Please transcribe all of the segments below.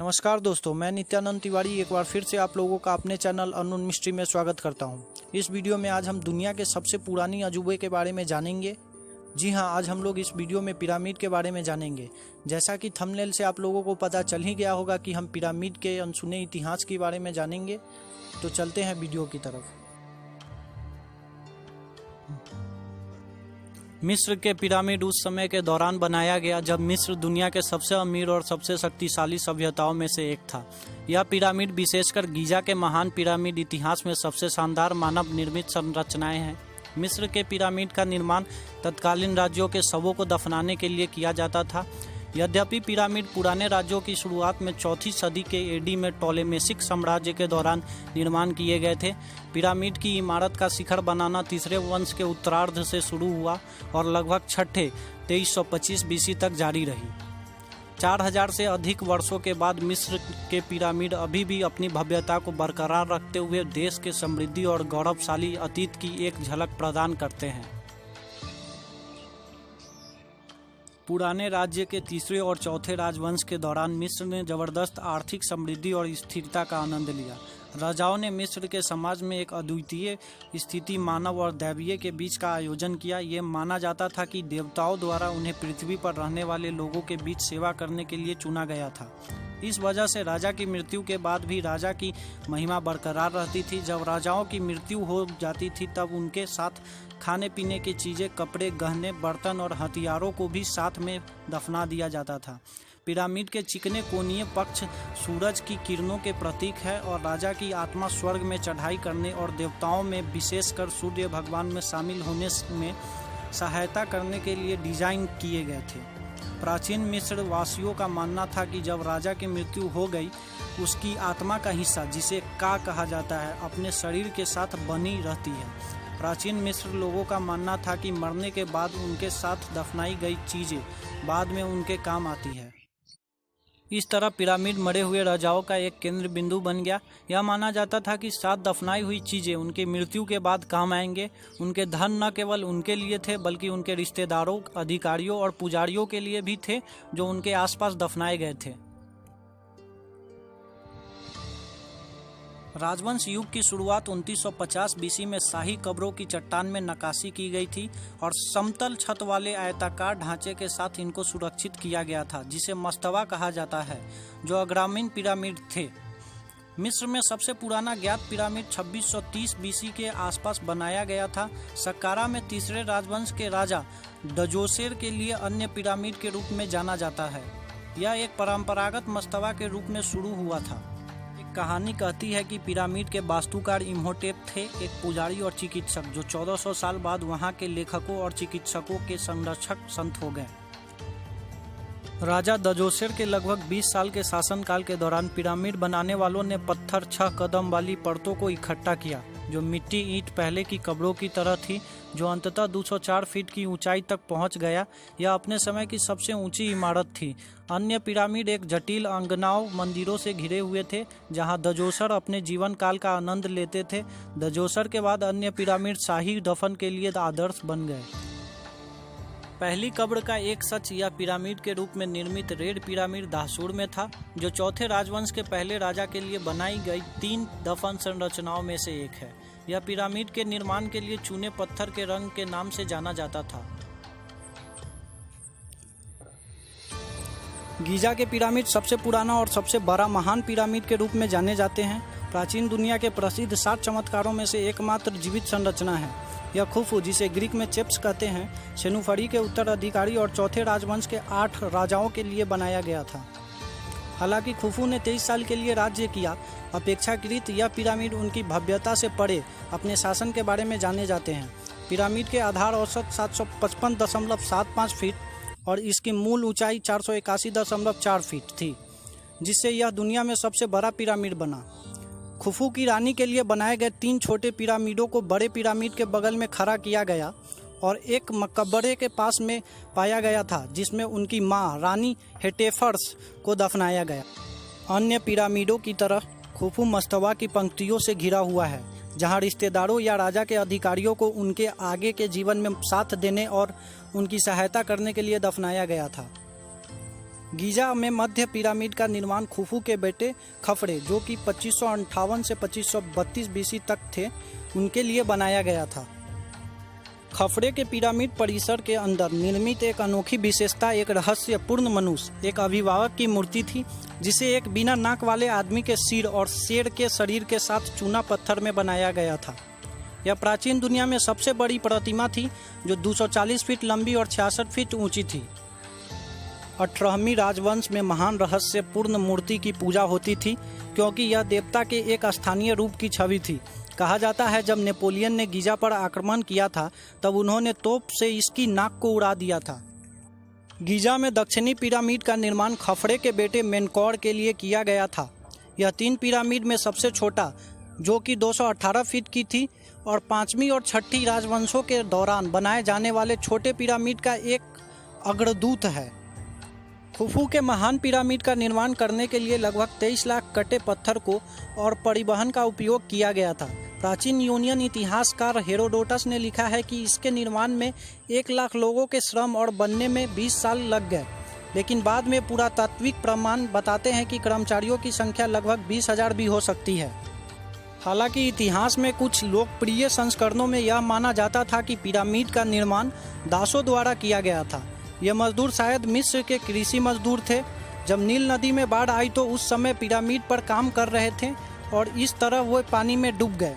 नमस्कार दोस्तों, मैं नित्यानंद तिवारी एक बार फिर से आप लोगों का अपने चैनल अननोन मिस्ट्री में स्वागत करता हूं। इस वीडियो में आज हम दुनिया के सबसे पुरानी अजूबे के बारे में जानेंगे। जी हां, आज हम लोग इस वीडियो में पिरामिड के बारे में जानेंगे। जैसा कि थंबनेल से आप लोगों को पता चल ही गया होगा कि हम पिरामिड के अनसुने इतिहास के बारे में जानेंगे। तो चलते हैं वीडियो की तरफ। मिस्र के पिरामिड उस समय के दौरान बनाया गया जब मिस्र दुनिया के सबसे अमीर और सबसे शक्तिशाली सभ्यताओं में से एक था। यह पिरामिड, विशेषकर गीजा के महान पिरामिड, इतिहास में सबसे शानदार मानव निर्मित संरचनाएं हैं। मिस्र के पिरामिड का निर्माण तत्कालीन राज्यों के शवों को दफनाने के लिए किया जाता था। यद्यपि पिरामिड पुराने राज्यों की शुरुआत में 4वीं सदी के एडी में टॉलेमेसिक साम्राज्य के दौरान निर्माण किए गए थे। पिरामिड की इमारत का शिखर बनाना तीसरे वंश के उत्तरार्ध से शुरू हुआ और लगभग 2325 बीसी तक जारी रही। 4000 से अधिक वर्षों के बाद मिस्र के पिरामिड अभी भी अपनी भव्यता को बरकरार रखते हुए देश के समृद्धि और गौरवशाली अतीत की एक झलक प्रदान करते हैं। पुराने राज्य के तीसरे और चौथे राजवंश के दौरान मिस्र ने जबरदस्त आर्थिक समृद्धि और स्थिरता का आनंद लिया। राजाओं ने मिस्र के समाज में एक अद्वितीय स्थिति मानव और दैवीय के बीच का आयोजन किया। ये माना जाता था कि देवताओं द्वारा उन्हें पृथ्वी पर रहने वाले लोगों के बीच सेवा करने के लिए चुना गया था। इस वजह से राजा की मृत्यु के बाद भी राजा की महिमा बरकरार रहती थी। जब राजाओं की मृत्यु हो जाती थी तब उनके साथ खाने पीने की चीज़ें, कपड़े, गहने, बर्तन और हथियारों को भी साथ में दफना दिया जाता था। पिरामिड के चिकने कोणीय पक्ष सूरज की किरणों के प्रतीक है और राजा की आत्मा स्वर्ग में चढ़ाई करने और देवताओं में, विशेषकर सूर्य भगवान में शामिल होने में सहायता करने के लिए डिजाइन किए गए थे। प्राचीन मिस्र वासियों का मानना था कि जब राजा की मृत्यु हो गई, उसकी आत्मा का हिस्सा, जिसे का कहा जाता है, अपने शरीर के साथ बनी रहती है। प्राचीन मिस्र लोगों का मानना था कि मरने के बाद उनके साथ दफनाई गई चीज़ें बाद में उनके काम आती है। इस तरह पिरामिड मरे हुए राजाओं का एक केंद्र बिंदु बन गया। यह माना जाता था कि साथ दफनाई हुई चीज़ें उनकी मृत्यु के बाद काम आएंगे। उनके धन न केवल उनके लिए थे बल्कि उनके रिश्तेदारों, अधिकारियों और पुजारियों के लिए भी थे जो उनके आसपास दफनाए गए थे। राजवंश युग की शुरुआत 2950 बीसी में शाही कब्रों की चट्टान में नक्काशी की गई थी और समतल छत वाले आयताकार ढांचे के साथ इनको सुरक्षित किया गया था, जिसे मस्तबा कहा जाता है, जो अग्रामीण पिरामिड थे। मिस्र में सबसे पुराना ज्ञात पिरामिड 2630 बीसी के आसपास बनाया गया था। सक्कारा में तीसरे राजवंश के राजा दजोसेर के लिए अन्य पिरामिड के रूप में जाना जाता है। यह एक परंपरागत मस्तबा के रूप में शुरू हुआ था। कहानी कहती है कि पिरामिड के वास्तुकार इम्होटेप थे, एक पुजारी और चिकित्सक, जो 1400 साल बाद वहां के लेखकों और चिकित्सकों के संरक्षक संत हो गए। राजा दजोसेर के लगभग 20 साल के शासनकाल के दौरान पिरामिड बनाने वालों ने पत्थर 6 कदम वाली परतों को इकट्ठा किया, जो मिट्टी ईंट पहले की कब्रों की तरह थी, जो अंततः 204 फीट की ऊंचाई तक पहुंच गया। यह अपने समय की सबसे ऊंची इमारत थी। अन्य पिरामिड एक जटिल अंगनाओं, मंदिरों से घिरे हुए थे, जहां दजोसर अपने जीवन काल का आनंद लेते थे। दजोसर के बाद अन्य पिरामिड शाही दफन के लिए आदर्श बन गए। पहली कब्र का एक सच यह पिरामिड के रूप में निर्मित रेड पिरामिड दाहसूर में था, जो चौथे राजवंश के पहले राजा के लिए बनाई गई 3 दफन संरचनाओं में से एक है। यह पिरामिड के निर्माण के लिए चूने पत्थर के रंग के नाम से जाना जाता था। गीजा के पिरामिड सबसे पुराना और सबसे बड़ा महान पिरामिड के रूप में जाने जाते हैं। प्राचीन दुनिया के प्रसिद्ध 7 चमत्कारों में से एकमात्र जीवित संरचना है। यह खुफू, जिसे ग्रीक में चेप्स कहते हैं, सेनुफरी के उत्तराधिकारी और चौथे राजवंश के 8 राजाओं के लिए बनाया गया था। हालांकि खुफू ने 23 साल के लिए राज्य किया। अपेक्षाकृत यह पिरामिड उनकी भव्यता से परे अपने शासन के बारे में जाने जाते हैं। पिरामिड के आधार औसत 755.75 फीट और इसकी मूल ऊंचाई 481.4 फीट थी, जिससे यह दुनिया में सबसे बड़ा पिरामिड बना। खुफू की रानी के लिए बनाए गए 3 छोटे पिरामिडों को बड़े पिरामिड के बगल में खड़ा किया गया और एक मकबरे के पास में पाया गया था, जिसमें उनकी मां रानी हेटेफर्स को दफनाया गया। अन्य पिरामिडों की तरह खुफू मस्तबा की पंक्तियों से घिरा हुआ है, जहां रिश्तेदारों या राजा के अधिकारियों को उनके आगे के जीवन में साथ देने और उनकी सहायता करने के लिए दफनाया गया था। गीजा में मध्य पिरामिड का निर्माण खुफू के बेटे खफरे, जो कि 2558 से 2532 बीसी तक थे, उनके लिए बनाया गया था। खफरे के पिरामिड परिसर के अंदर निर्मित एक अनोखी विशेषता एक रहस्यपूर्ण मनुष्य, एक अभिभावक की मूर्ति थी, जिसे एक बिना नाक वाले आदमी के सिर और शेर के शरीर के साथ चूना पत्थर में बनाया गया था। यह प्राचीन दुनिया में सबसे बड़ी प्रतिमा थी, जो 240 फीट लंबी और 66 फीट ऊंची थी। 18वीं राजवंश में महान रहस्यपूर्ण मूर्ति की पूजा होती थी, क्योंकि यह देवता के एक स्थानीय रूप की छवि थी। कहा जाता है जब नेपोलियन ने गीजा पर आक्रमण किया था, तब उन्होंने तोप से इसकी नाक को उड़ा दिया था। गीजा में दक्षिणी पिरामिड का निर्माण खफरे के बेटे मेनकौर के लिए किया गया था। यह 3 पिरामिड में सबसे छोटा, जो कि 218 फीट की थी, और 5वीं और 6ठी राजवंशों के दौरान बनाए जाने वाले छोटे पिरामिड का एक अग्रदूत है। खुफू के महान पिरामिड का निर्माण करने के लिए लगभग 23 लाख कटे पत्थर को और परिवहन का उपयोग किया गया था। प्राचीन यूनियन इतिहासकार हेरोडोटस ने लिखा है कि इसके निर्माण में 1 लाख लोगों के श्रम और बनने में 20 साल लग गए, लेकिन बाद में पुरातात्विक प्रमाण बताते हैं कि कर्मचारियों की संख्या लगभग 20,000 भी हो सकती है। हालांकि इतिहास में कुछ लोकप्रिय संस्करणों में यह माना जाता था कि पिरामिड का निर्माण दासों द्वारा किया गया था। ये मजदूर शायद मिस्र के कृषि मजदूर थे। जब नील नदी में बाढ़ आई तो उस समय पिरामिड पर काम कर रहे थे और इस तरह वो पानी में डूब गए।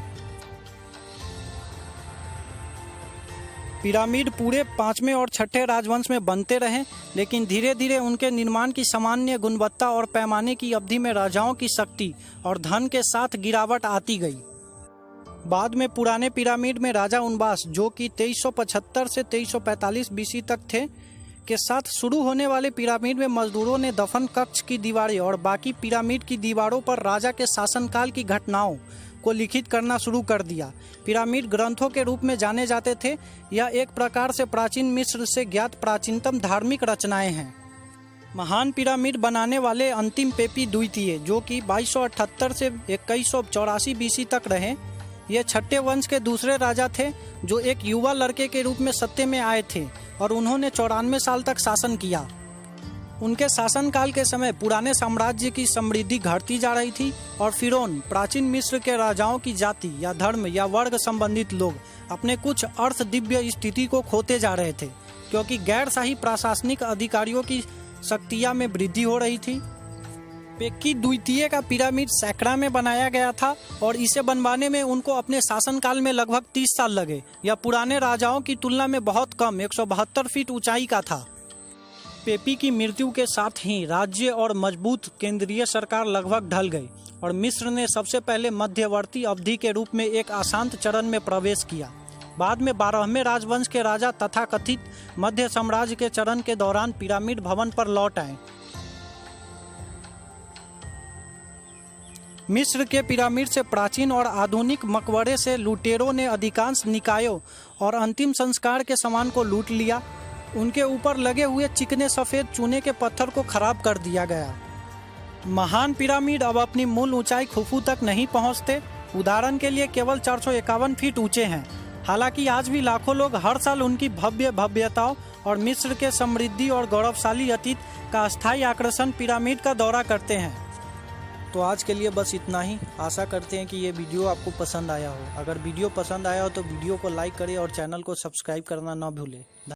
पिरामिड पूरे 5वें और 6ठे राजवंश में बनते रहे, लेकिन धीरे धीरे उनके निर्माण की सामान्य गुणवत्ता और पैमाने की अवधि में राजाओं की शक्ति और धन के साथ गिरावट आती गई। बाद में पुराने पिरामिड में राजा उनबास, जो कि 2375 से 2345 बीसी तक थे, के साथ शुरू होने वाले पिरामिड में मजदूरों ने दफन कक्ष की दीवारें और बाकी पिरामिड की दीवारों पर राजा के शासनकाल की घटनाओं को लिखित करना शुरू कर दिया। पिरामिड ग्रंथों के रूप में जाने जाते थे। यह एक प्रकार से प्राचीन मिस्र से ज्ञात प्राचीनतम धार्मिक रचनाएं हैं। महान पिरामिड बनाने वाले अंतिम पेपी द्वितीय, जो कि 2278 से 2184 बीसी तक रहे, ये 6ठे वंश के दूसरे राजा थे, जो एक युवा लड़के के रूप में सत्ते में आए थे और उन्होंने 94 साल तक शासन किया। उनके शासनकाल के समय पुराने साम्राज्य की समृद्धि घटती जा रही थी और फिरौन, प्राचीन मिस्र के राजाओं की जाति या धर्म या वर्ग संबंधित लोग अपने कुछ अर्थ दिव्य स्थिति को खोते जा रहे थे, क्योंकि गैर शाही प्रशासनिक अधिकारियों की शक्तियां में वृद्धि हो रही थी। पेक्की द्वितीय का पिरामिड सैकड़ा में बनाया गया था और इसे बनवाने में उनको अपने शासनकाल में लगभग 30 साल लगे। यह पुराने राजाओं की तुलना में बहुत कम 172 फीट ऊंचाई का था। पेपी की मृत्यु के साथ ही राज्य और मजबूत केंद्रीय सरकार लगभग ढल गई और मिस्र ने सबसे पहले मध्यवर्ती अवधि के रूप में एक अशांत चरण में प्रवेश किया। बाद में 12वें राजवंश के राजा तथाकथित मध्य साम्राज्य के चरण के दौरान पिरामिड भवन पर लौट आए। मिस्र के पिरामिड से प्राचीन और आधुनिक मकबरे से लुटेरों ने अधिकांश निकायों और अंतिम संस्कार के सामान को लूट लिया। उनके ऊपर लगे हुए चिकने सफ़ेद चूने के पत्थर को खराब कर दिया गया। महान पिरामिड अब अपनी मूल ऊंचाई खुफू तक नहीं पहुंचते। उदाहरण के लिए केवल 451 फीट ऊंचे हैं। हालांकि आज भी लाखों लोग हर साल उनकी भव्यताओं और मिस्र के समृद्धि और गौरवशाली अतीत का अस्थायी आकर्षण पिरामिड का दौरा करते हैं। तो आज के लिए बस इतना ही। आशा करते हैं कि ये वीडियो आपको पसंद आया हो। अगर वीडियो पसंद आया हो तो वीडियो को लाइक करें और चैनल को सब्सक्राइब करना ना भूलें।